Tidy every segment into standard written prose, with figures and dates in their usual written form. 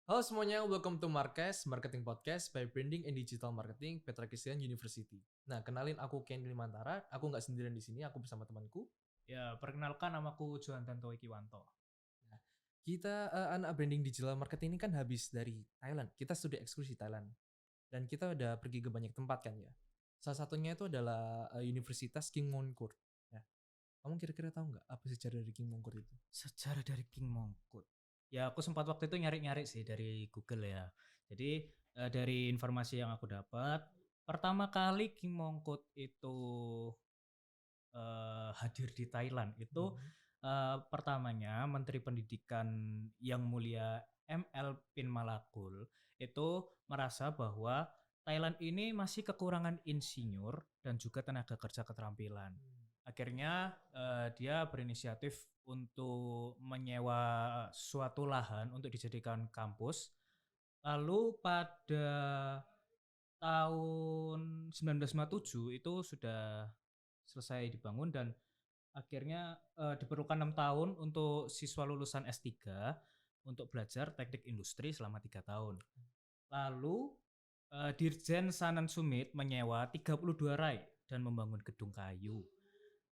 Halo semuanya, welcome to Marques Marketing Podcast by Branding and Digital Marketing Petra Christian University. Nah, kenalin aku Ken Limantara. Aku nggak sendirian di sini, aku bersama temanku. Ya, perkenalkan namaku Johan Tanto Ikiwanto. Nah, kita anak branding digital marketing ini kan habis dari Thailand. Kita studi eksklusi Thailand dan kita udah pergi ke banyak tempat kan ya. Salah satunya itu adalah Universitas King Mongkut. Nah, kamu kira-kira tahu nggak apa sejarah dari King Mongkut itu? Sejarah dari King Mongkut. Ya, aku sempat waktu itu nyari-nyari sih dari Google ya. Jadi dari informasi yang aku dapat, pertama kali King Mongkut itu hadir di Thailand itu Mhm. pertamanya Menteri Pendidikan Yang Mulia ML Pin Malakul itu merasa bahwa Thailand ini masih kekurangan insinyur dan juga tenaga kerja keterampilan. Akhirnya dia berinisiatif untuk menyewa suatu lahan untuk dijadikan kampus. Lalu pada tahun 1957 itu sudah selesai dibangun dan akhirnya diperlukan 6 tahun untuk siswa lulusan S3 untuk belajar teknik industri selama 3 tahun. Lalu Dirjen Sanan Sumit menyewa 32 rai dan membangun gedung kayu.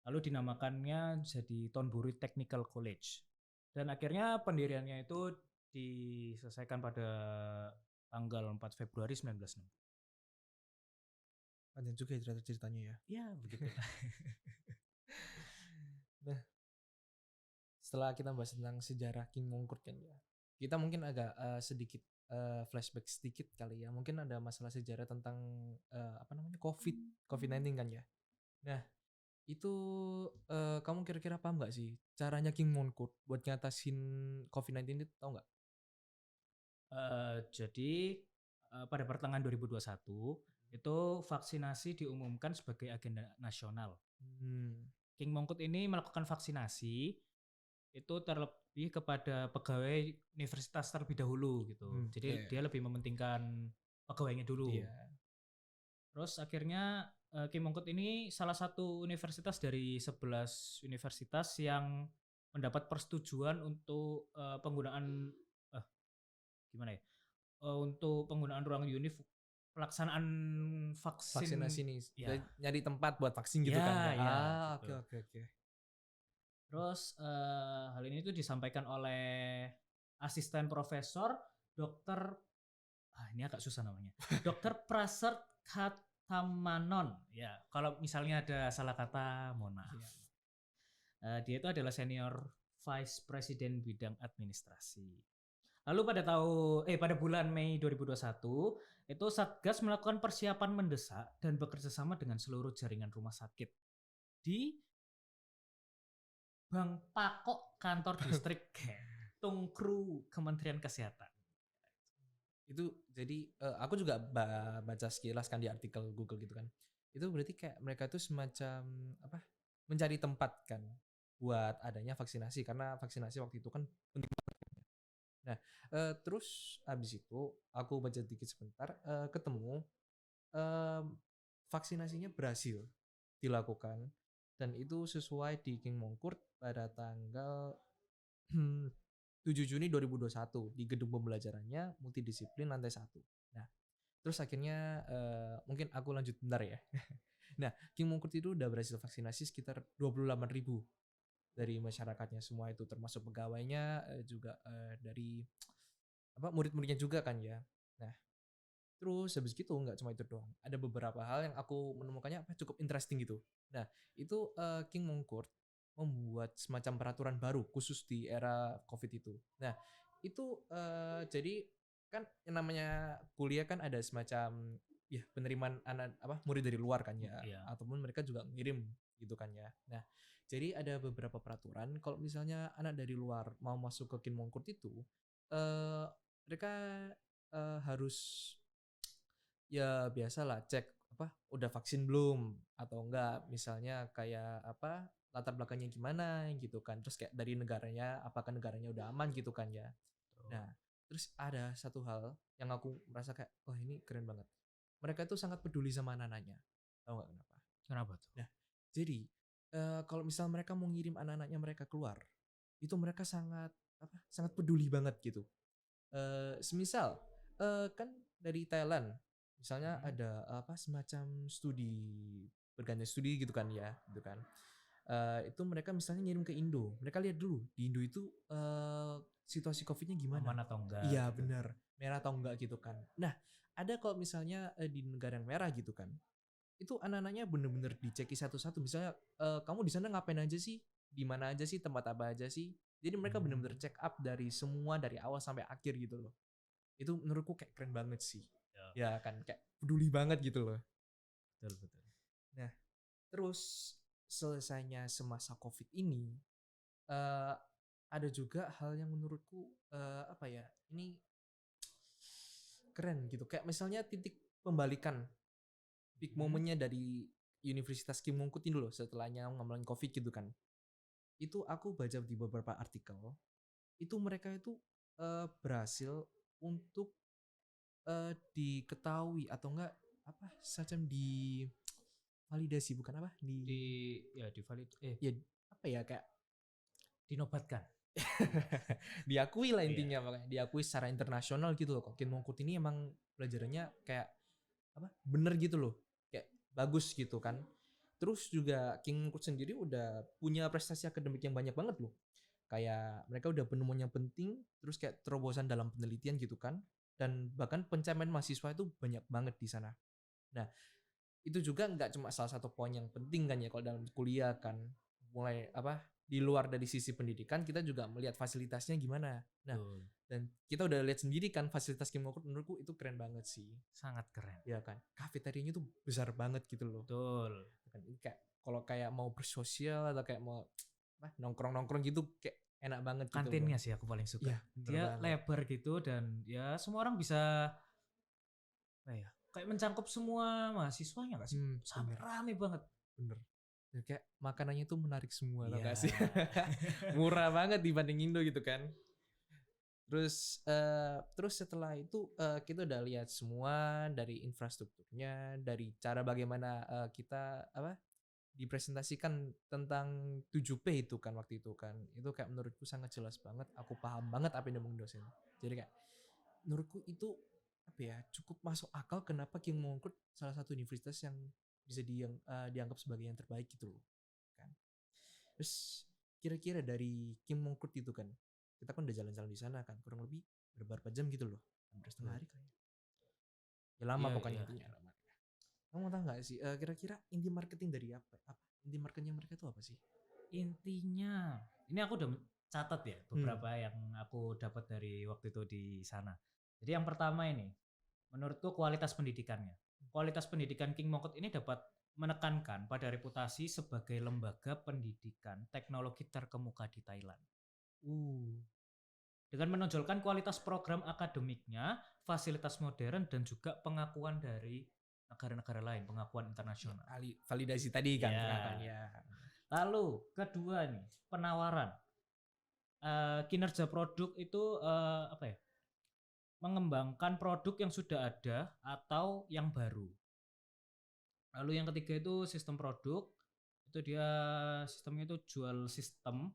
Lalu dinamakannya jadi Thonburi Technical College. Dan akhirnya pendiriannya itu diselesaikan pada tanggal 4 Februari 1960. Panjang juga ya ternyata ceritanya ya. Ya, begitulah. Nah, setelah kita bahas tentang sejarah King Mongkut kan ya, kita mungkin agak sedikit flashback sedikit kali ya. Mungkin ada masalah sejarah tentang apa namanya COVID-19 kan ya. Nah, itu kamu kira-kira paham nggak sih caranya King Mongkut buat ngatasin COVID-19 itu, tahu nggak? Jadi pada pertengahan 2021 itu vaksinasi diumumkan sebagai agenda nasional. Hmm. King Mongkut ini melakukan vaksinasi itu terlebih kepada pegawai universitas terlebih dahulu gitu. Ya, Jadi ya. dia lebih mementingkan pegawainya dulu. Iya. Terus akhirnya King Mongkut ini salah satu universitas dari 11 universitas yang mendapat persetujuan untuk penggunaan gimana ya? Untuk penggunaan ruang univ pelaksanaan Vaksinasi vaksin nih, ya. nyari tempat buat vaksin gitu kan ya. Ya, ya Oke gitu. oke oke. Terus hal ini tuh disampaikan oleh asisten profesor Dokter ini agak susah namanya. Dokter Prasert Khatamanon. Ya, kalau misalnya ada salah kata mohon maaf. Iya. Dia itu adalah senior vice president bidang administrasi. Lalu pada bulan Mei 2021 itu Satgas melakukan persiapan mendesak dan bekerja sama dengan seluruh jaringan rumah sakit di Bang Pakok kantor distrik Tungkru Kementerian Kesehatan. Itu jadi aku juga baca sekilas kan di artikel Google gitu kan. Itu berarti kayak mereka tuh semacam apa? Mencari tempat kan buat adanya vaksinasi karena vaksinasi waktu itu kan penting banget kan ya. Nah, terus habis itu aku baca dikit sebentar, ketemu vaksinasinya berhasil dilakukan dan itu sesuai di King Mongkut pada tanggal 7 Juni 2021 di gedung pembelajarannya multidisiplin lantai 1. Nah, terus akhirnya mungkin aku lanjut bentar ya. Nah, King Mongkut itu udah berhasil vaksinasi sekitar 28.000 dari masyarakatnya semua itu termasuk pegawainya juga dari apa murid-muridnya juga kan ya. Nah, terus habis gitu nggak cuma itu doang. Ada beberapa hal yang aku menemukannya apa cukup interesting gitu. Nah, itu King Mongkut membuat semacam peraturan baru khusus di era COVID itu. Nah, itu jadi kan yang namanya kuliah kan ada semacam ya penerimaan anak apa murid dari luar kan ya Iya. ataupun mereka juga ngirim gitu kan ya. Nah, jadi ada beberapa peraturan kalau misalnya anak dari luar mau masuk ke King Mongkut itu eh mereka harus ya biasalah cek apa udah vaksin belum atau enggak misalnya kayak apa latar belakangnya gimana gitu kan terus kayak dari negaranya apakah negaranya udah aman gitu kan ya. Nah, terus ada satu hal yang aku merasa kayak wah ini keren banget, mereka itu sangat peduli sama anak-anaknya, tahu nggak kenapa? Kenapa tuh? Nah, jadi kalau misal mereka mau ngirim anak-anaknya mereka keluar itu mereka sangat apa sangat peduli banget gitu. Semisal kan dari Thailand misalnya Mhm. ada semacam berganti studi gitu kan ya, gitu kan. Itu mereka misalnya ngirim ke Indo, mereka lihat dulu di Indo itu situasi Covid-nya gimana. Aman atau enggak Iya gitu. benar, merah atau enggak gitu kan. Nah, ada kalau misalnya di negara yang merah gitu kan, itu anak-anaknya bener-bener diceki satu-satu. Misalnya kamu di sana ngapain aja sih? Di mana aja sih? Tempat apa aja sih? Jadi mereka bener-bener Hmm. check up dari semua dari awal sampai akhir gitu loh. Itu menurutku kayak keren banget sih. Ya, Ya kan kayak peduli banget gitu loh. betul betul. Nah, terus selesainya semasa Covid ini eh, ada juga hal yang menurutku apa ya? Ini keren gitu. Kayak misalnya titik pembalikan peak Mhm. momennya dari Universitas Kim Mongkut ini loh setelahnya ngomongin Covid gitu kan. Itu aku baca di beberapa artikel, itu mereka itu berhasil untuk diketahui atau enggak apa semacam di validasi bukan apa Di di ya divalid ya apa ya kayak dinobatkan. diakui lah Iya. intinya makanya diakui secara internasional gitu loh kok Kin Mongkut ini emang pelajarannya kayak apa bener gitu loh kayak bagus gitu kan terus juga King Mongkut sendiri udah punya prestasi akademik yang banyak banget loh kayak mereka udah penemuan yang penting terus kayak terobosan dalam penelitian gitu kan dan bahkan pencapaian mahasiswa itu banyak banget di sana. Nah, itu juga nggak cuma salah satu poin yang penting kan ya kalau dalam kuliah kan mulai apa di luar dari sisi pendidikan kita juga melihat fasilitasnya gimana. Nah, Betul. dan kita udah lihat sendiri kan fasilitas Kim Mokut menurutku itu keren banget sih. Sangat keren. Ya kan, kafeterianya tuh besar banget gitu loh. Betul. Kan ini kayak kalau kayak mau bersosial atau kayak mau apa nongkrong-nongkrong gitu kayak enak banget gitu loh. Kantinnya sih aku paling suka. Iya, bener Dia banget. lebar gitu dan ya semua orang bisa apa ya? Kayak mencangkup semua mahasiswanya nggak sih? Sampai Bener, rame banget. bener. Dan kayak makanannya tuh menarik semua tau Iya. gak sih? Murah banget dibanding Indo gitu kan. Terus setelah itu kita udah lihat semua dari infrastrukturnya, dari cara bagaimana kita apa dipresentasikan tentang 7P itu kan waktu itu kan. Itu kayak menurutku sangat jelas banget. Aku paham banget apa yang ngomong dosen. Jadi kayak menurutku itu apa ya cukup masuk akal kenapa King Mongkut salah satu universitas yang bisa dianggap sebagai yang terbaik gitu loh kan. Terus kira-kira dari Kim Mongkut itu kan, kita kan udah jalan-jalan di sana kan, kurang lebih beberapa jam gitu loh, hampir setengah Betul. hari kali. Ya lama Iya, pokoknya iya. intinya lama. Kamu tahu nggak sih, kira-kira inti marketing dari apa? Inti marketingnya mereka itu apa sih? Intinya, ini aku udah catat ya Hmm. beberapa yang aku dapat dari waktu itu di sana. Jadi yang pertama ini, menurutku kualitas pendidikannya. Kualitas pendidikan King Mongkut ini dapat menekankan pada reputasi sebagai lembaga pendidikan teknologi terkemuka di Thailand. Uh, Dengan menonjolkan kualitas program akademiknya, fasilitas modern dan juga pengakuan dari negara-negara lain, pengakuan ya, internasional. validasi tadi kan Ya. pengakuannya. Lalu kedua nih, penawaran. Kinerja produk itu apa ya? Mengembangkan produk yang sudah ada atau yang baru. Lalu yang ketiga itu sistem produk. Itu dia sistemnya itu jual sistem,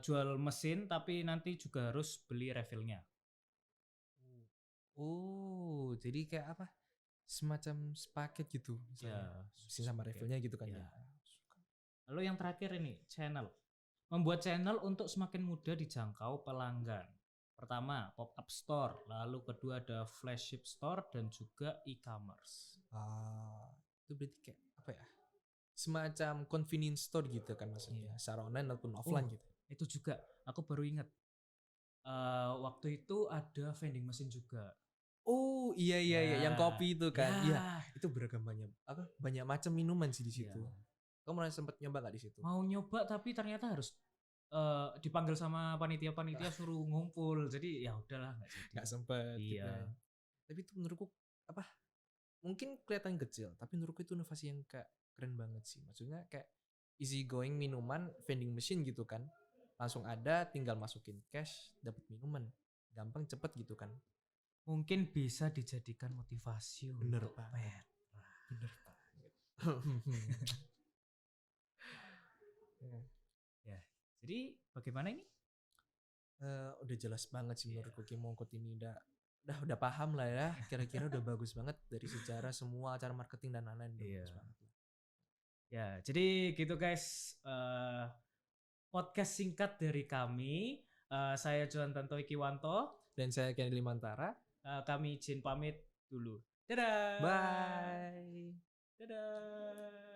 jual mesin tapi nanti juga harus beli refillnya. Oh, jadi kayak apa? Semacam sepaket gitu misalnya. Ya, Mesin sama sebagai refillnya gitu kan ya. ya. Lalu yang terakhir ini channel. Membuat channel untuk semakin mudah dijangkau pelanggan. Pertama, pop-up store, lalu kedua ada flagship store dan juga e-commerce. Itu berarti kayak apa ya? Semacam convenience store gitu kan Iya. maksudnya, secara online ataupun Oh, offline gitu. itu juga aku baru ingat. Waktu itu ada vending mesin juga. Oh, iya iya iya, yang Ya, kopi itu kan. Iya, ya, itu beragam banyak apa, banyak macam minuman sih di ya. situ. Kamu pernah sempet nyoba nggak di situ? Mau nyoba tapi ternyata harus dipanggil sama panitia-panitia suruh ngumpul. Jadi ya udahlah nggak jadi. Nggak sempet gitu Iya. kan. Tapi itu menurutku apa, mungkin kelihatan kecil, tapi menurutku itu inovasi yang kayak keren banget sih. Maksudnya kayak easy going minuman vending machine gitu kan. Langsung ada, tinggal masukin cash, dapat minuman. Gampang cepet gitu kan. Mungkin bisa dijadikan motivasi Bener untuk banget. pet. Bener banget. Ya. Jadi bagaimana ini? Udah jelas banget sih Iya. menurutku Kim Mongkut ini udah paham lah ya, kira-kira udah bagus banget dari sejarah semua cara marketing dan lain-lain udah Iya. bagus banget lah. Ya, jadi gitu guys, podcast singkat dari kami. Saya Johan Tanto Ikiwanto. Dan saya Kenny Limantara. Kami izin pamit dulu. Dadah. Bye. Dadah.